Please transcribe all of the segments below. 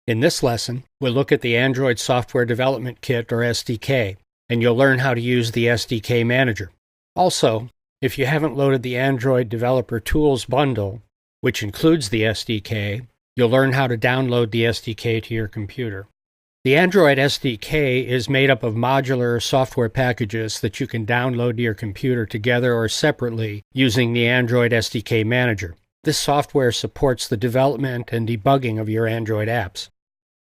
In this lesson, we'll look at the Android Software Development Kit, or SDK, and you'll learn how to use the SDK Manager. Also, if you haven't loaded the Android Developer Tools bundle, which includes the SDK, you'll learn how to download the SDK to your computer. The Android SDK is made up of modular software packages that you can download to your computer together or separately using the Android SDK Manager. This software supports the development and debugging of your Android apps.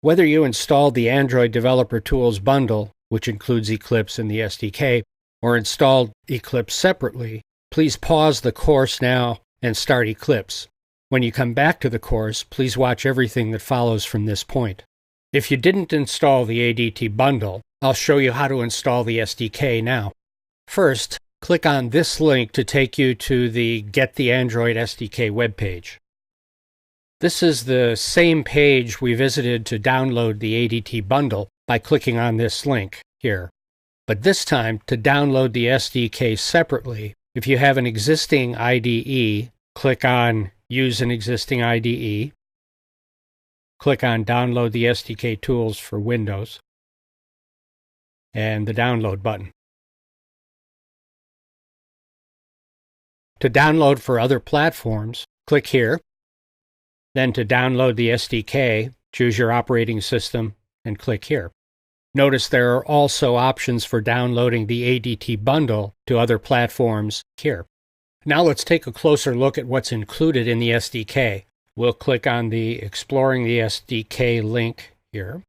Whether you installed the Android Developer Tools bundle, which includes Eclipse and the SDK, or installed Eclipse separately, please pause the course now and start Eclipse. When you come back to the course, please watch everything that follows from this point. If you didn't install the ADT bundle, I'll show you how to install the SDK now. First, click on this link to take you to the Get the Android SDK webpage. This is the same page we visited to download the ADT bundle by clicking on this link here. But this time, to download the SDK separately, if you have an existing IDE, click on Use an existing IDE. Click on Download the SDK Tools for Windows, and the Download button. To download for other platforms, click here. Then to download the SDK, choose your operating system and click here. Notice there are also options for downloading the ADT bundle to other platforms here. Now let's take a closer look at what's included in the SDK. We'll click on the Exploring the SDK link here.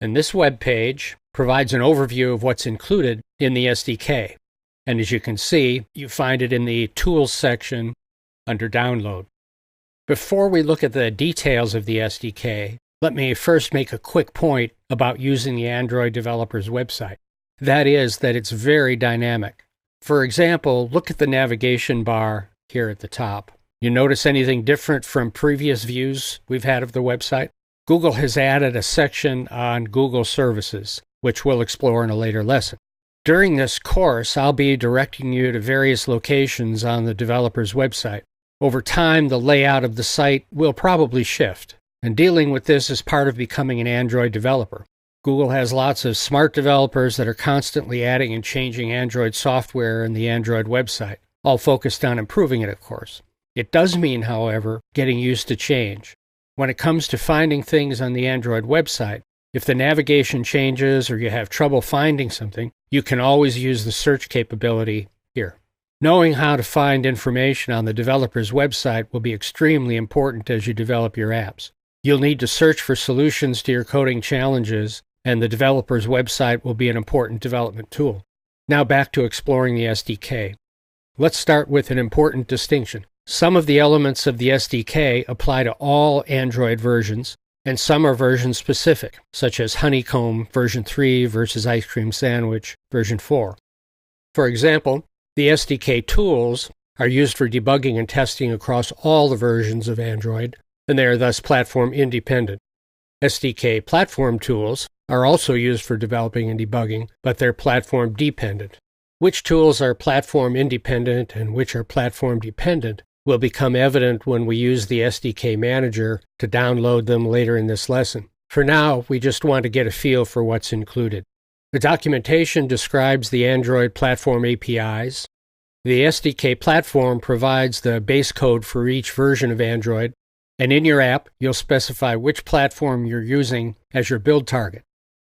And this web page provides an overview of what's included in the SDK. And as you can see, you find it in the Tools section under Download. Before we look at the details of the SDK, let me first make a quick point about using the Android developer's website. That is that it's very dynamic. For example, look at the navigation bar here at the top. You notice anything different from previous views we've had of the website? Google has added a section on Google services, which we'll explore in a later lesson. During this course, I'll be directing you to various locations on the developer's website. Over time, the layout of the site will probably shift, and dealing with this is part of becoming an Android developer. Google has lots of smart developers that are constantly adding and changing Android software in the Android website, all focused on improving it, of course. It does mean, however, getting used to change. When it comes to finding things on the Android website, if the navigation changes or you have trouble finding something, you can always use the search capability here. Knowing how to find information on the developer's website will be extremely important as you develop your apps. You'll need to search for solutions to your coding challenges, and the developer's website will be an important development tool. Now back to exploring the SDK. Let's start with an important distinction. Some of the elements of the SDK apply to all Android versions, and some are version specific, such as Honeycomb version 3 versus Ice Cream Sandwich version 4. For example, the SDK tools are used for debugging and testing across all the versions of Android, and they are thus platform independent. SDK platform tools are also used for developing and debugging, but they're platform dependent. Which tools are platform independent and which are platform dependent will become evident when we use the SDK Manager to download them later in this lesson. For now, we just want to get a feel for what's included. The documentation describes the Android platform APIs. The SDK platform provides the base code for each version of Android, and in your app, you'll specify which platform you're using as your build target.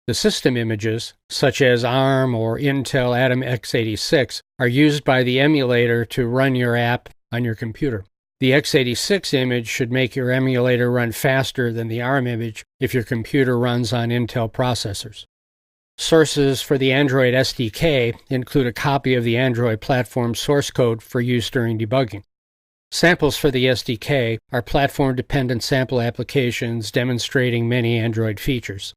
The system images, such as ARM or Intel Atom x86, are used by the emulator to run your app on your computer. The x86 image should make your emulator run faster than the ARM image if your computer runs on Intel processors. Sources for the Android SDK include a copy of the Android platform source code for use during debugging. Samples for the SDK are platform-dependent sample applications demonstrating many Android features.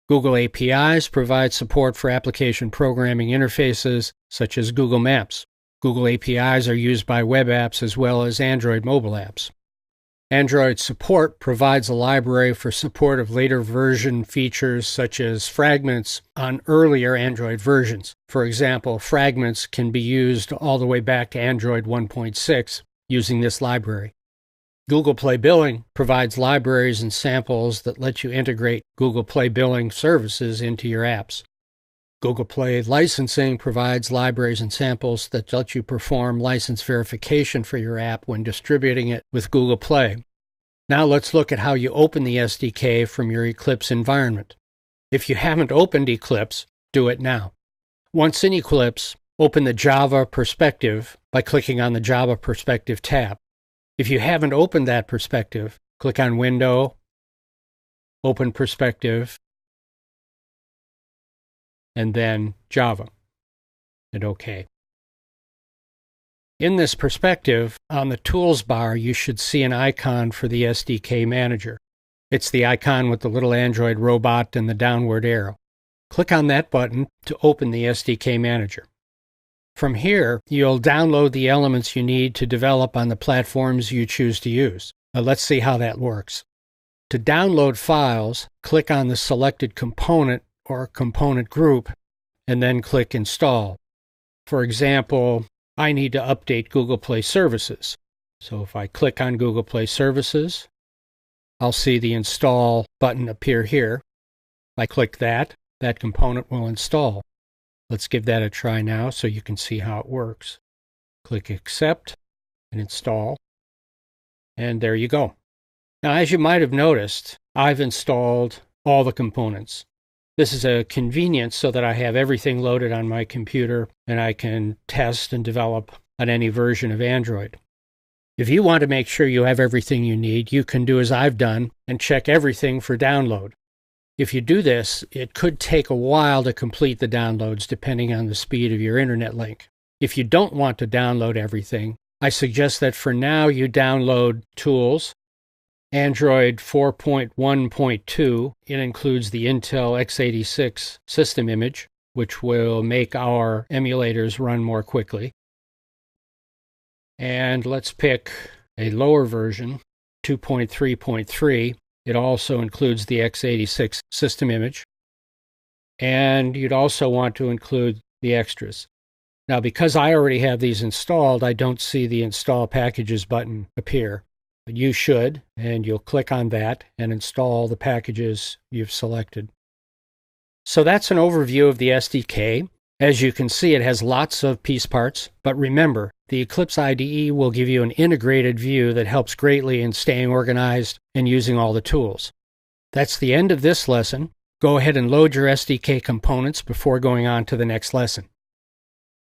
Google APIs provide support for application programming interfaces such as Google Maps. Google APIs are used by web apps as well as Android mobile apps. Android support provides a library for support of later version features such as fragments on earlier Android versions. For example, fragments can be used all the way back to Android 1.6 using this library. Google Play Billing provides libraries and samples that let you integrate Google Play Billing services into your apps. Google Play Licensing provides libraries and samples that let you perform license verification for your app when distributing it with Google Play. Now let's look at how you open the SDK from your Eclipse environment. If you haven't opened Eclipse, do it now. Once in Eclipse, open the Java Perspective by clicking on the Java Perspective tab. If you haven't opened that perspective, click on Window, Open Perspective, and then Java, and OK. In this perspective, on the Tools bar, you should see an icon for the SDK Manager. It's the icon with the little Android robot and the downward arrow. Click on that button to open the SDK Manager. From here, you'll download the elements you need to develop on the platforms you choose to use. Now let's see how that works. To download files, click on the selected component or component group, and then click Install. For example, I need to update Google Play Services. So if I click on Google Play Services, I'll see the Install button appear here. If I click that, that component will install. Let's give that a try now so you can see how it works. Click Accept and Install. And there you go. Now, as you might have noticed, I've installed all the components. This is a convenience so that I have everything loaded on my computer and I can test and develop on any version of Android. If you want to make sure you have everything you need, you can do as I've done and check everything for download. If you do this, it could take a while to complete the downloads depending on the speed of your internet link. If you don't want to download everything, I suggest that for now you download Tools, Android 4.1.2. It includes the Intel x86 system image, which will make our emulators run more quickly. And let's pick a lower version, 2.3.3. It also includes the x86 system image. And you'd also want to include the extras. Now, because I already have these installed, I don't see the Install Packages button appear. But you should, and you'll click on that and install the packages you've selected. So that's an overview of the SDK. As you can see, it has lots of piece parts, but remember, the Eclipse IDE will give you an integrated view that helps greatly in staying organized and using all the tools. That's the end of this lesson. Go ahead and load your SDK components before going on to the next lesson.